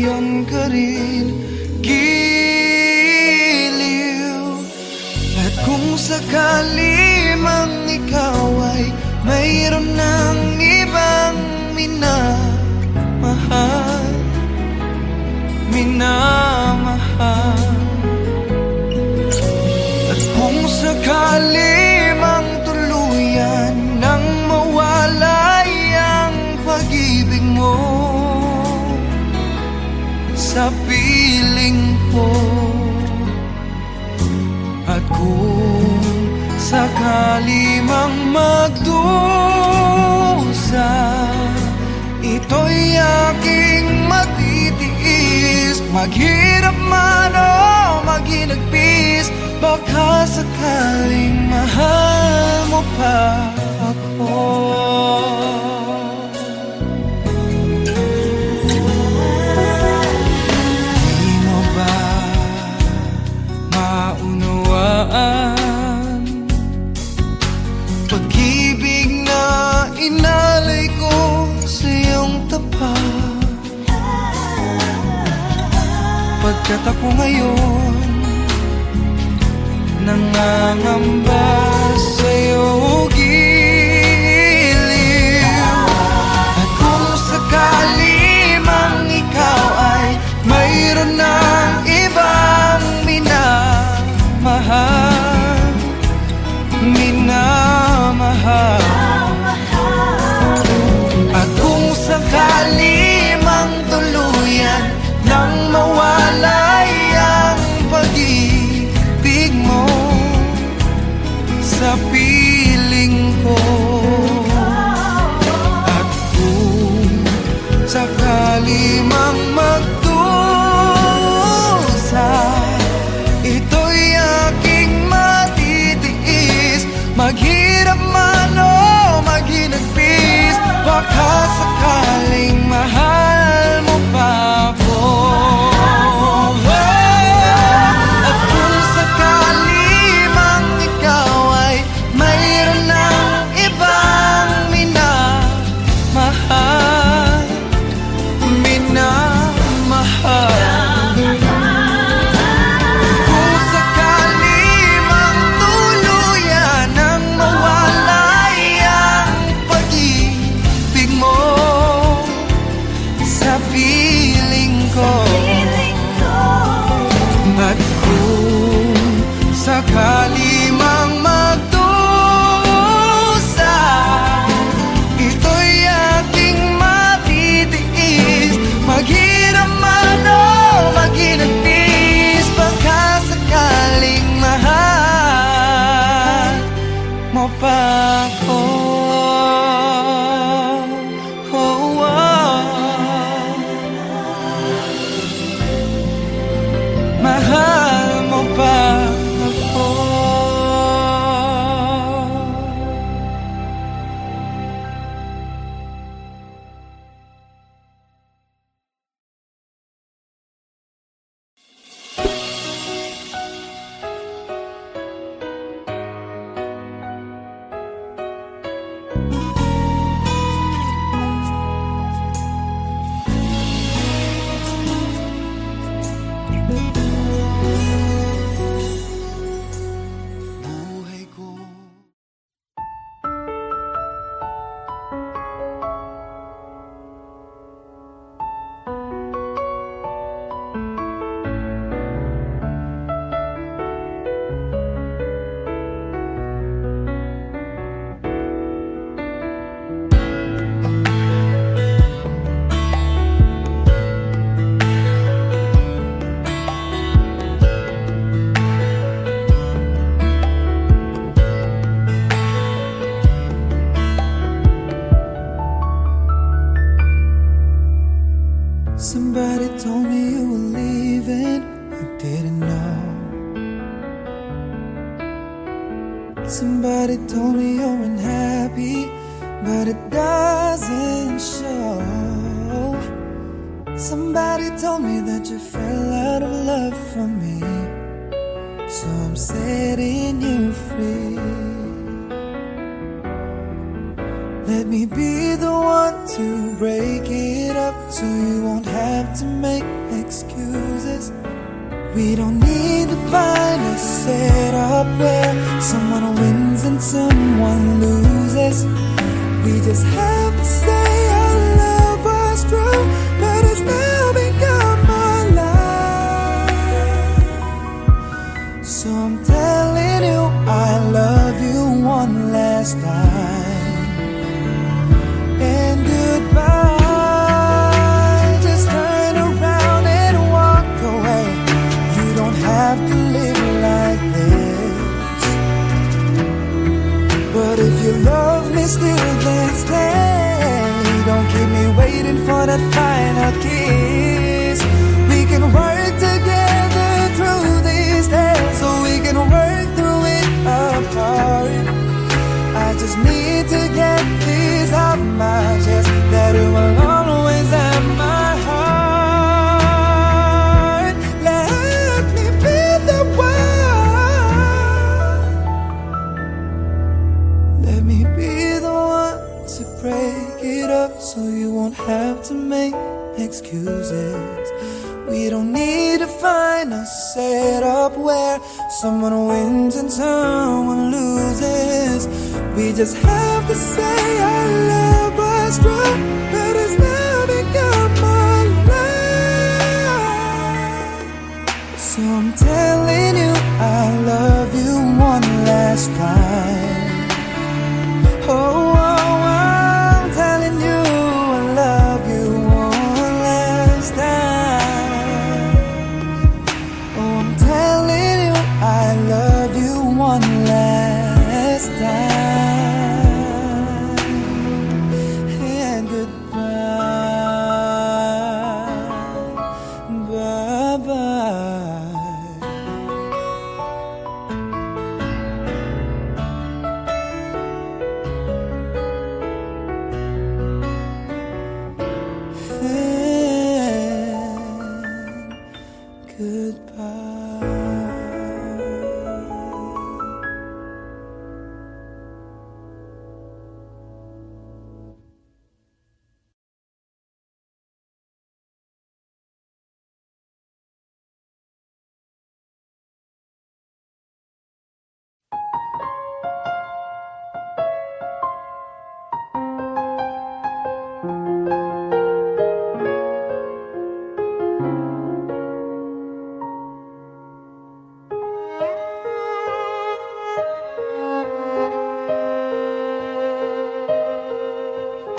Nandyan ka rin, giliw. At kung sakali mang ikaw ay mayroon ng ibang minamahal, at kung sakali mang tuluyan nang mawalay ang pag-ibig mo sa piling ko, at kung sakali mang magdusa, ito'y aking matitiis. Maghirap man o maginagpis, baka sakaling mahal mo pa ako. Di mo ba maunawaan pag-ibig na inalay ko sa iyong tapat? Pagkat ako ngayon nangangamba sa'yo, giliw. At kung sakali mang ikaw ay mayroon ng ibang minamahal, at kung sakali mang tuluyan nang mawalay ang pag-ibig mo sa piling ko, at kung sakali mang magdusa, ito'y aking matitiis. Maghirap man o maghinagpis, baka sakaling mahal mo pa ako. At kung sakali mang ikaw ay mayroon ng ibang minamahal, kung sakali mang tuluyan ang mawalay ang pag-ibig mo sa piling ko, at kung sakali mang magdusa, ito'y aking matitiis. Maghirap man o maghinagpis, baka sakaling mahal mo pa ako. Oh, mahal mo pa ako. Buhay ko somebody told me you were leaving, I didn't know. Somebody told me you're unhappy, but it doesn't show. Somebody told me that you fell out of love for me, so I'm setting you free. Let me be the one to break it up, so you won't have to make excuses. We don't need the finest setup where someone wins and someone loses. We just have to say our love was true, but it's now become my life. So I'm telling you I love you one last time, and goodbye. Just turn around and walk away. You don't have to live like this. But if you love me still, then stay. Don't keep me waiting for that final kiss. We can work together through these days, so we can work through it apart. I just need to get this off my chest, that it will always have my heart. Let me be the one. Let me be the one to break it up, so you won't have to make excuses. We don't need to find a setup where someone wins and someone loses. We just have to say our love was true, but it's now become my life. So I'm telling you I love you one last time. Oh, I'm telling you I love you one last time. Oh, I'm telling you I love you one last time. And goodbye, bye-bye.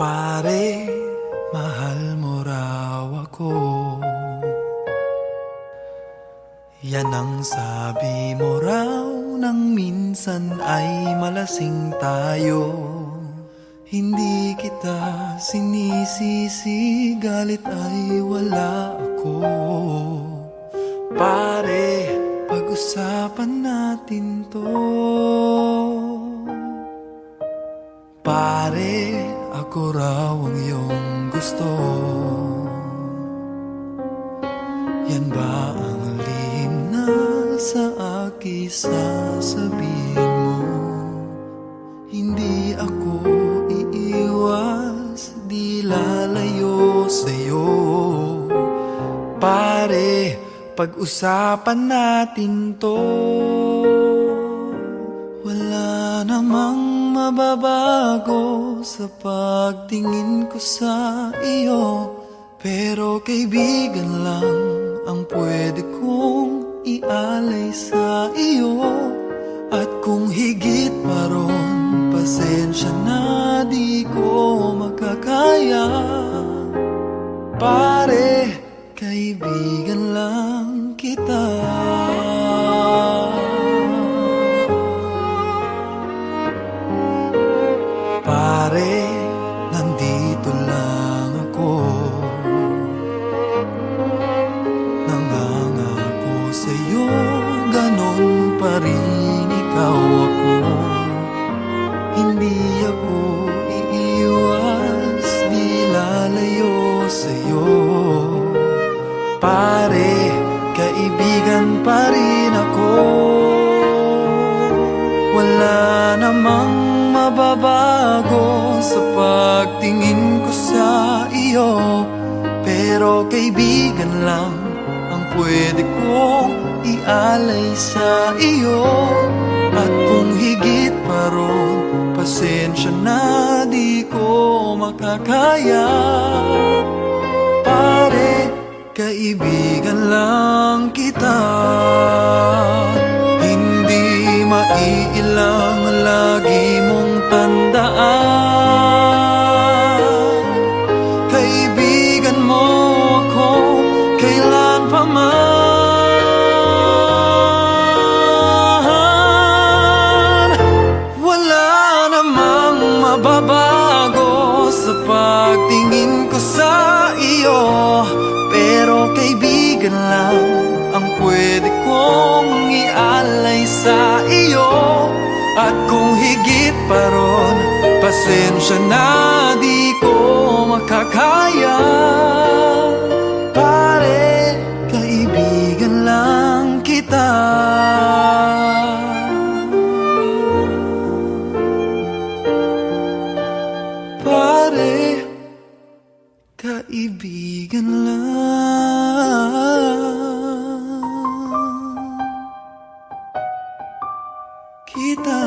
Pare, mahal mo raw ako. Yan ang sabi mo raw nang minsan ay malasing tayo. Hindi kita sinisisi, galit ay wala ako. Pare, pag-usapan natin to. Pare, ako raw ang iyong gusto. Yan ba ang lihim na sa akin sasabihin mo? Hindi ako iiwas, di lalayo sa'yo. Pare, pag-usapan natin to. Wala namang mababago sa pagtingin ko sa iyo, pero kaibigan lang ang pwede kong ialay sa iyo. At kung higit pa ron, pasensya na di ko makakaya. Pare, kaibigan lang kita. Pare, nandito lang ako. Nangangako sa'yo, ganon pa rin ikaw ako. Hindi ako iiwas, di lalayo sa'yo. Pare, kaibigan pa rin ako. Wala namang mababago sa pagtingin ko sa iyo, pero kaibigan lang pwede kong ialay sa iyo. At kung higit pa ron, pasensya na di ko makakaya. Pare, kaibigan lang kita, hindi maiilang lagi mong tandaan. Kaibigan mo ako kailan pa man. Wala namang mababago sa pagtingin ko sa iyo, pero kaibigan lang ang pwede kong ialay sa iyo. At kung higit pa ron, pasensya na di ko makakaya. Pare, kaibigan lang kita. Pare, kaibigan lang kita.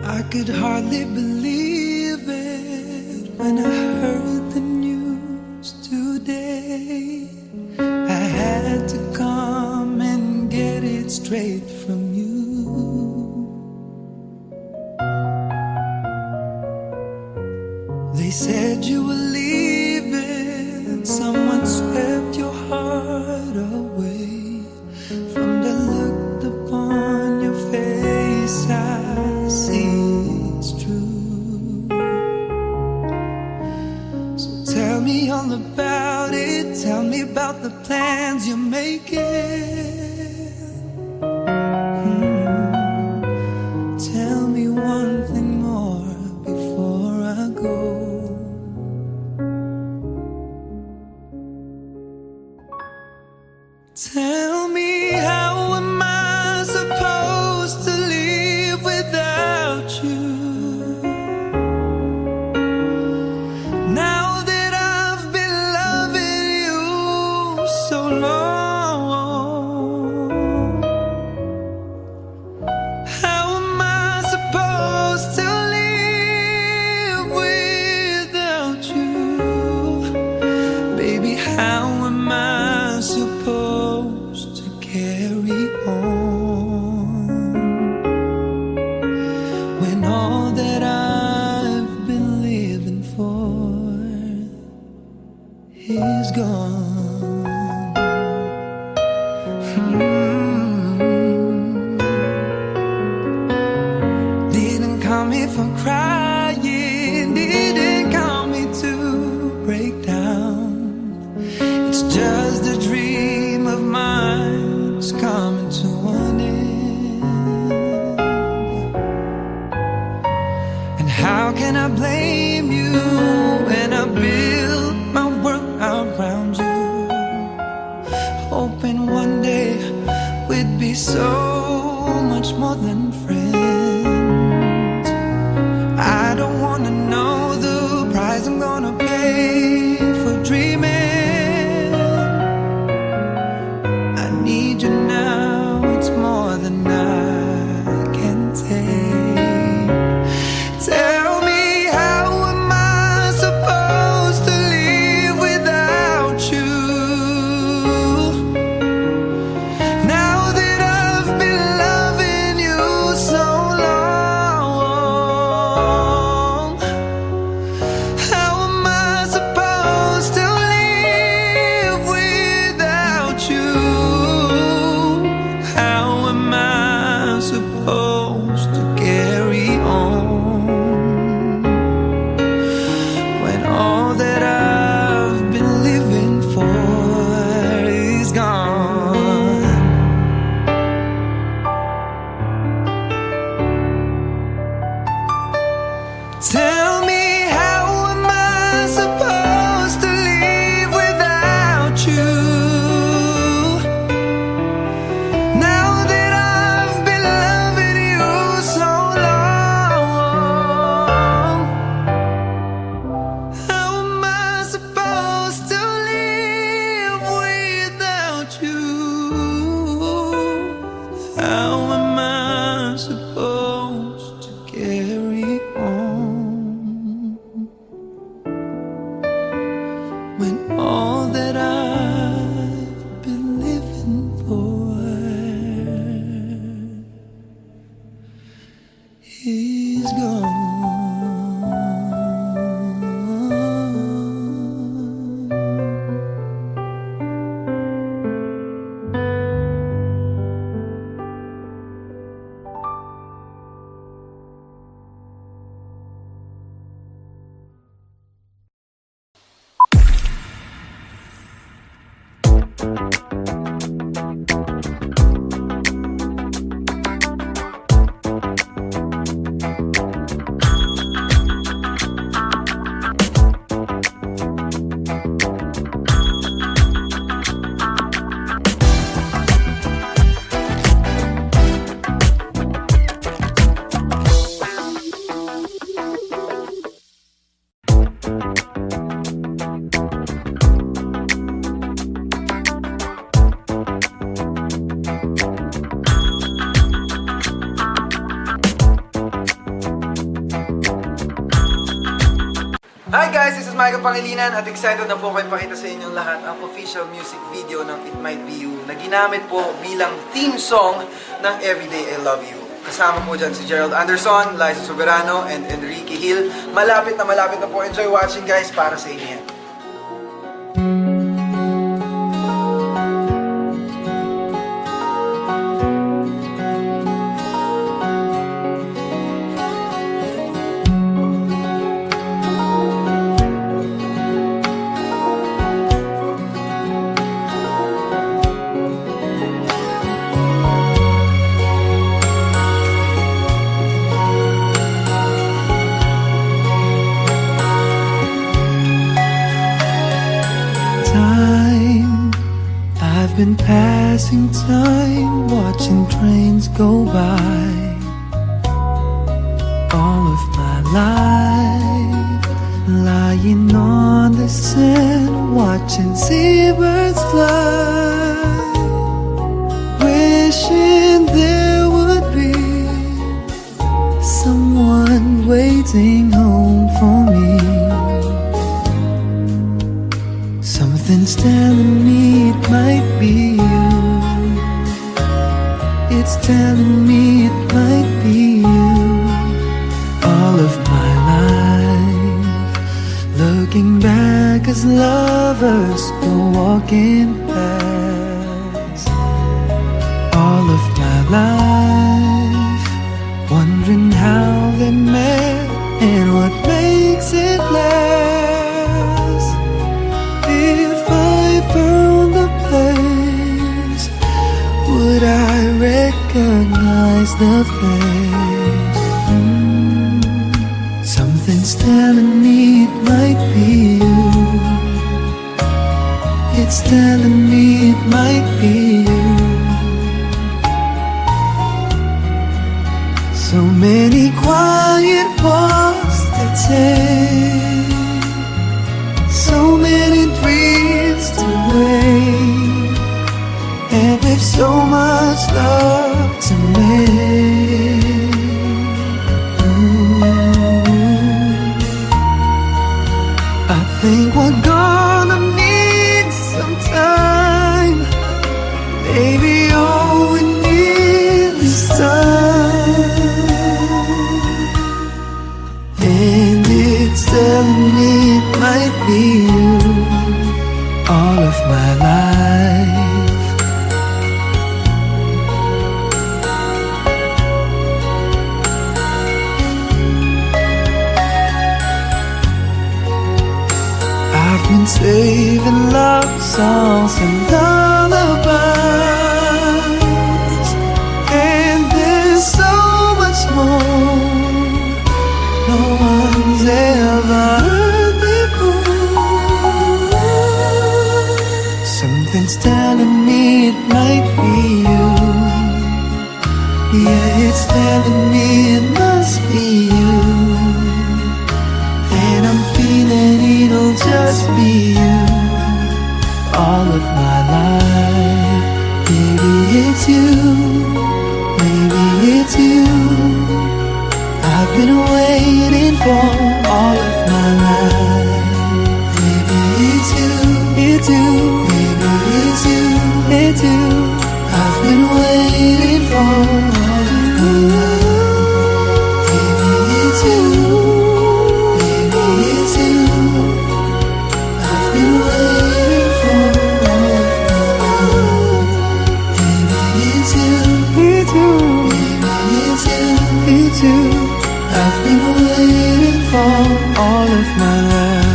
I could hardly believe it when I heard the news today. I had to come and get it straight from you. They said you were leaving, someone swept your heart away. From the look upon your face, I see it's true. So tell me all about it, tell me about the plans you're making. Tell me one thing more before I go. Tell me, how am I supposed to live without you? Now that I've been loving you so long, how am I supposed to live without you? Baby, how am I supposed to carry on when all that I've been living for is gone? Didn't call me for crying, didn't call me to break down. It's just a dream of mine, it's coming to an end. And how can I blame you when I build my world around you, hoping one day we'd be so much more than friends. I don't wanna know the price I'm gonna pay for dreaming. I need you now, it's more than I can take. Tell me, how am I supposed to live without you? Now that I've been loving you so long, how am I supposed Hi guys, this is Michael Pangilinan at excited na po kayo pakita sa inyong lahat ang official music video ng It Might Be You na ginamit po bilang theme song ng Everyday I Love You. Kasama po dyan si Gerald Anderson, Liza Soberano, and Enrique Hill. Malapit na po. Enjoy watching guys, para sa inyo yan. I've been passing time, watching trains go by. All of my life, lying on the sand, watching seabirds fly. Wishing there would be someone waiting home for me. Something's telling me it might be you. It's telling me it might be you. All of my life, looking back as lovers go walking past. All of my life, wondering how they met and what makes it last. If I found the place, would I recognize the face? Something's telling me it might be you. It's telling me it might be you. So many quiet walks to take, so many dreams to make, and with so much love to make. I think we're gonna need some time. Baby, all we need is time. And it's telling me it might be you. All of my life, I've been saving love songs and lullabies, and there's so much more no one's ever heard before. Something's telling me it might be you. Yeah, it's telling me it must be you. And I'm feeling it'll just be you. All of my life, maybe it's you, maybe it's you. I've been waiting for all of my life. Maybe it's you, it's you, maybe it's you, it's you. I've been waiting for all of my life. Maybe it's you, maybe it's you. I've been waiting for all of my life. Maybe it's you, it's you, maybe it's you, it's you. I've been waiting for all of my life.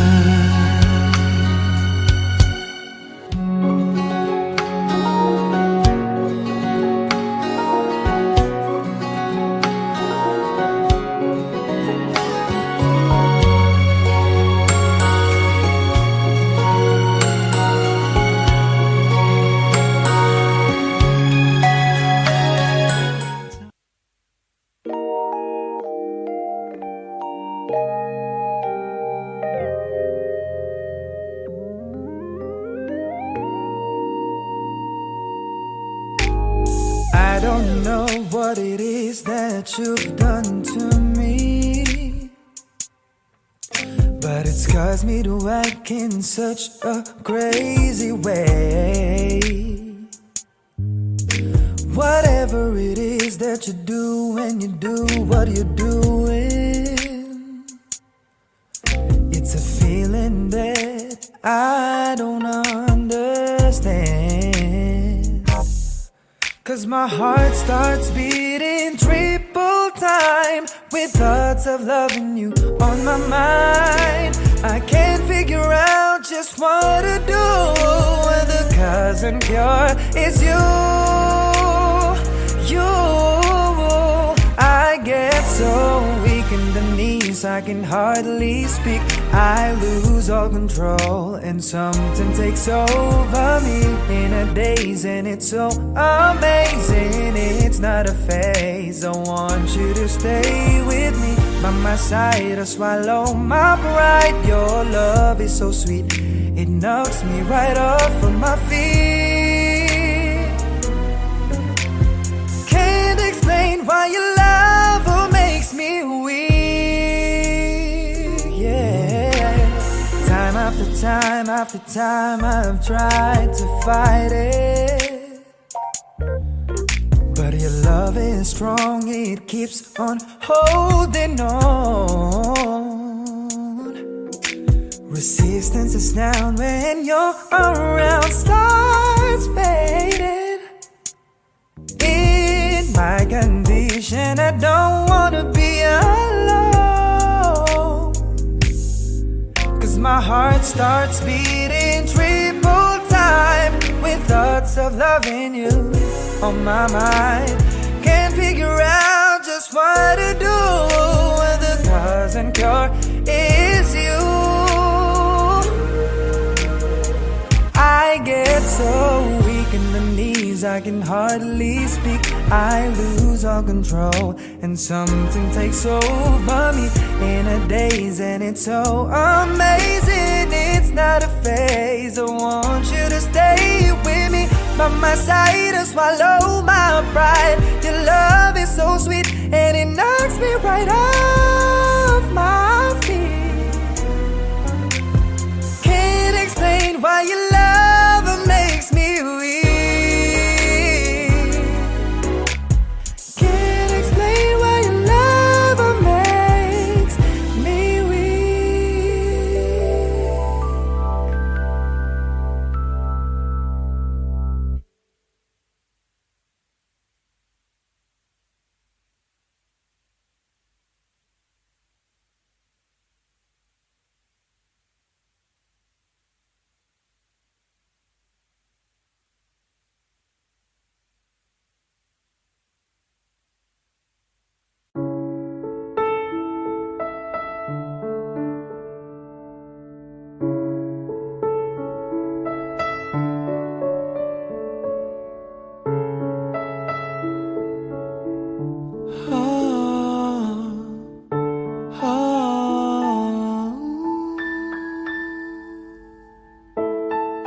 I don't know what it is that you've done to me, but it's caused me to act in such a crazy way. Whatever it is that you do when you do what you're doing, it's a feeling that I don't understand. 'Cause my heart starts beating triple time with thoughts of loving you on my mind. I can't figure out just what to do when the cause and cure is you. I get so weak in the knees, I can hardly speak. I lose all control and something takes over me in a daze, and it's so amazing. It's not a phase. I want you to stay with me by my side or swallow my pride. Your love is so sweet, it knocks me right off of my feet. Can't explain why your love makes me weak, yeah. Time after time after time I've tried to fight it, but your love is strong, it keeps on holding on. Resistance is down when you're around, starts fading. In my condition, I don't wanna be alone, 'cause my heart starts beating triple time with thoughts of loving you on my mind. Can't figure out just what to do when the cause and cure is you. I get so weak in the knees, I can hardly speak. I lose all control and something takes over me in a daze, and it's so amazing. It's not a phase. I want you to stay with me by my side or swallow my pride. Your love is so sweet and it knocks me right off my feet. Can't explain why your love makes me weak. Can't explain why your love makes me weak.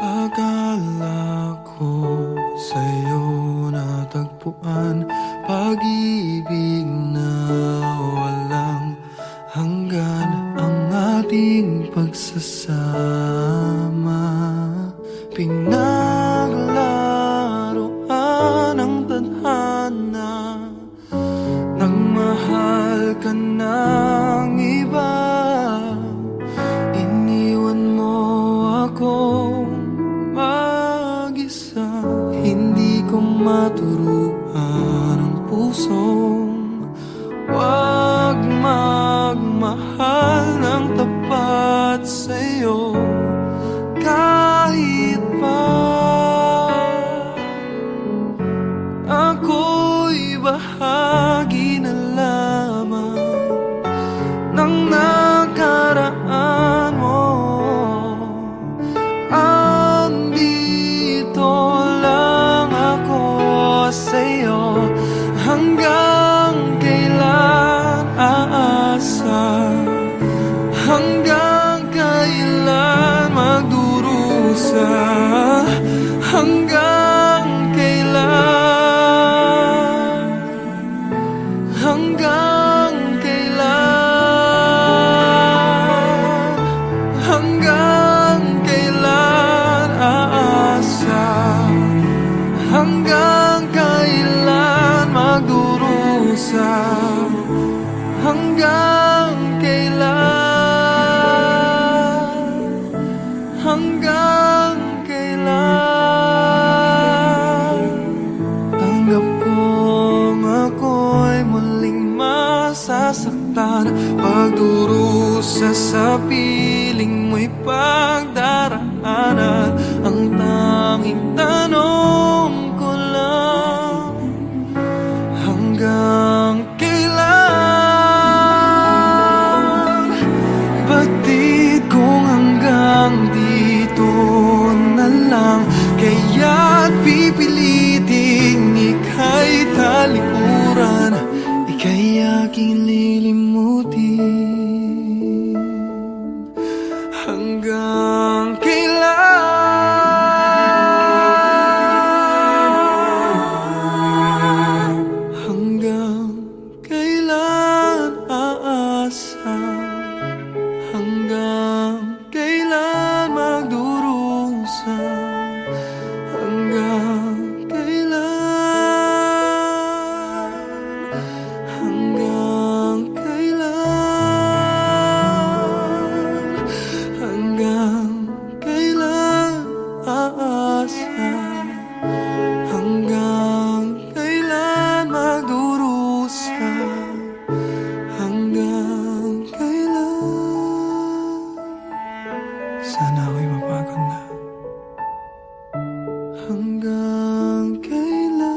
Akala ko sa'yo natagpuan pag-ibig na walang hanggan, ang ating pagsasama. Pinaglaruan ang tadhana, nang mahal ka ng iba. Iniwan mo ako mag-isa, hindi ko maturuan ang pusong wag magmahal ng tapat sa'yo kahit pa ako'y bahagi na lamang ng nakaraan mo. Andito lang ako sa'yo, hanggang kailan aasa, hanggang kailan magdurusa, hanggang kailan, hanggang kailan. parusa sa piling mo'y pagdaraanan. Ang tanging tanong ko lang, hanggang kailan? Batid kong hanggang dito na lang, kaya't pipiliting ika'y talikuran, ika'y aking lilimutin. Hanggang kailan? Hanggang kailan aasa? Hanggang kailan magdurusa? Hanggang kailan? Hanggang kailan? Hanggang kailan aasa? Hanggang kailan magdurusa? Hanggang kailan? Sana ako'y mapagod na. Hanggang kailan?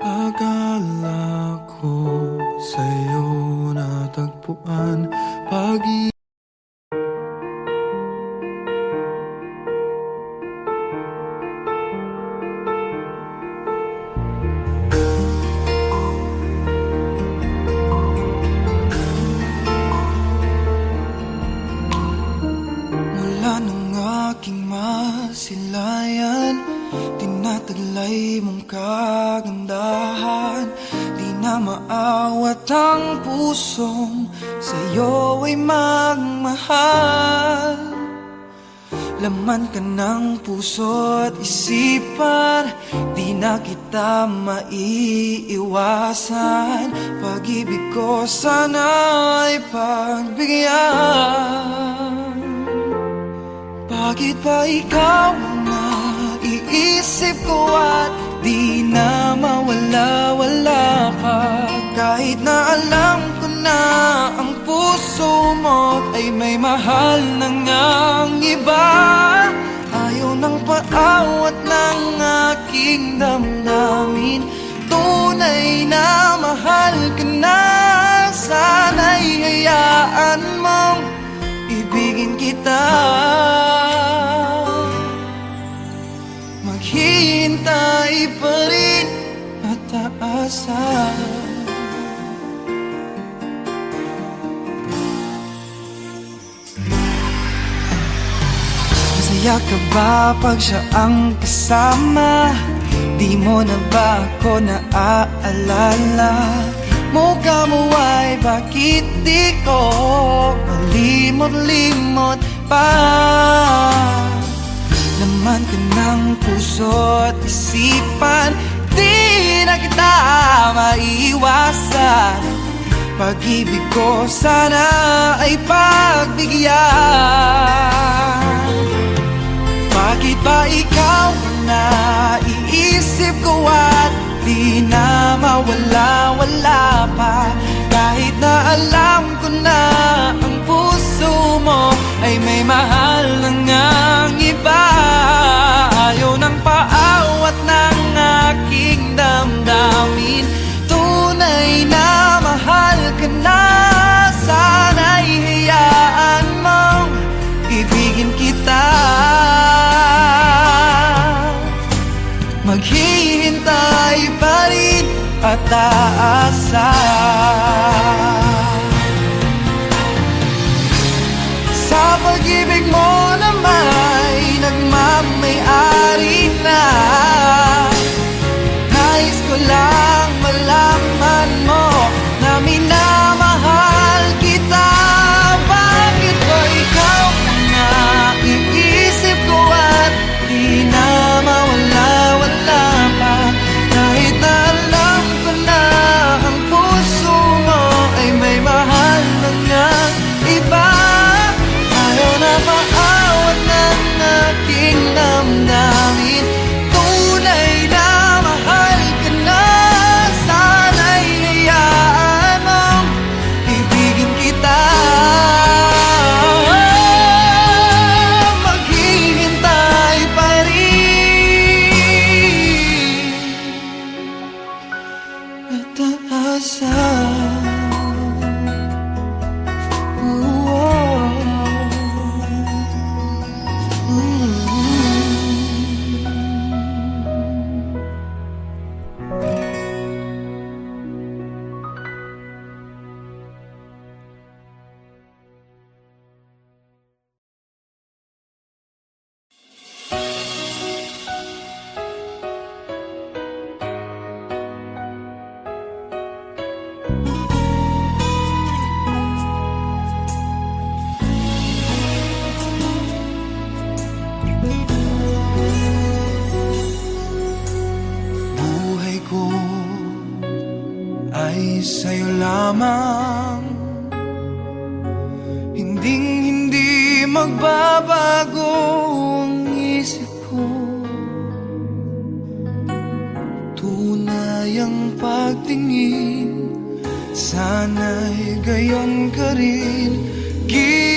Akala ko sa'yo natagpuan pag-ibig. Mula nung aking masilayan, tinataglay mong kagandahan. Di na maawat ang pusong sa'yo ay magmahal. Laman ka ng puso't isipan, di na kita maiiwasan. Pag-ibig ko sana ay pagbigyan. Bakit ba ikaw ang naiisip ko at di na mawala-wala ka? Kahit na alam ko na ang puso mo ay may mahal na ngang iba. Ayaw ng paawat ng aking damdamin, tunay na mahal ka na. Sana'y hayaan mong ibigin kita. Maghihintay pa rin at aasa. Masaya ka ba pag siya ang kasama? Di mo na ba ako naaalala? Mukha mo ay bakit di ko malimot-limot pa? Laman ka ng puso't isipan, di na kita maiiwasan. Pag-ibig ko sana ay pagbigyan. Bakit ba ikaw ang naiisip ko at di na mawala-wala pa? Kahit na alam ko na ang puso mo ay may mahal na ngang iba. Ayaw ng paawat ng aking damdamin, tunay na mahal ka na. Sana'y hayaan mong ibigin kita. Maghihintay pa rin at aasa. Sa pag-ibig mo na may nagmamay-ari na, nais ko lang malaman mo na minamahal kita. Bakit ba ikaw lamang, hindi magbabago ang isip ko. Tunay ang pagtingin, sana'y gayon ka rin, giliw.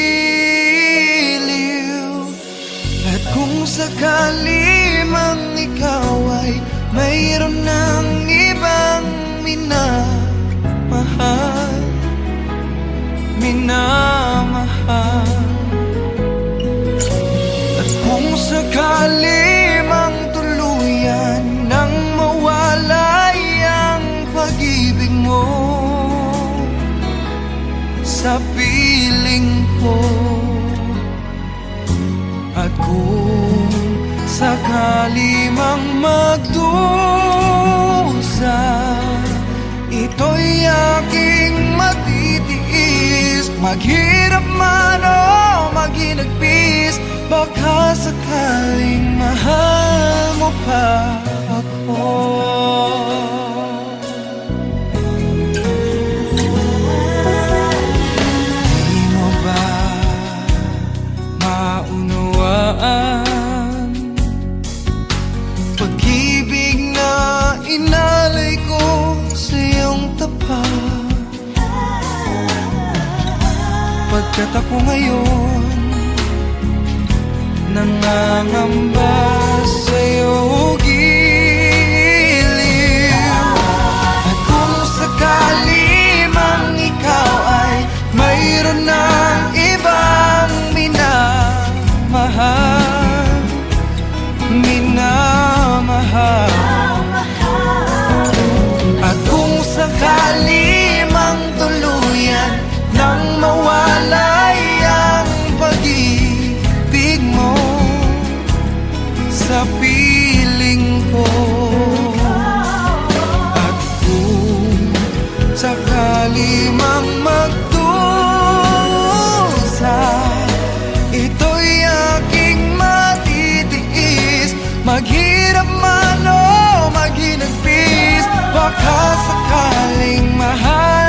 At kung sakali mang ikaw ay mayroon ng ibang minamahal, at kung sakali mang tuluyan nang mawalay ang pag-ibig mo sa piling ko, at kung sakali mang magdusa, ito'y aking matitiis. Maghirap man o maginagpis, baka sakaling mahal mo pa ako. Di mo ba maunawaan pag-ibig na inalay ko sa iyong tapat? Pagkat ako ngayon nangangamba sa'yo, giliw. At kung sakali mang ikaw ay mayroon ng ibang minamahal, at kung sakali mang tuluyan nang mawalay ang pag-ibig mo sa piling ko, at kung sakali mang magdusa, ito'y aking matitiis. Maghirap man o maginagpis, baka sakaling mahal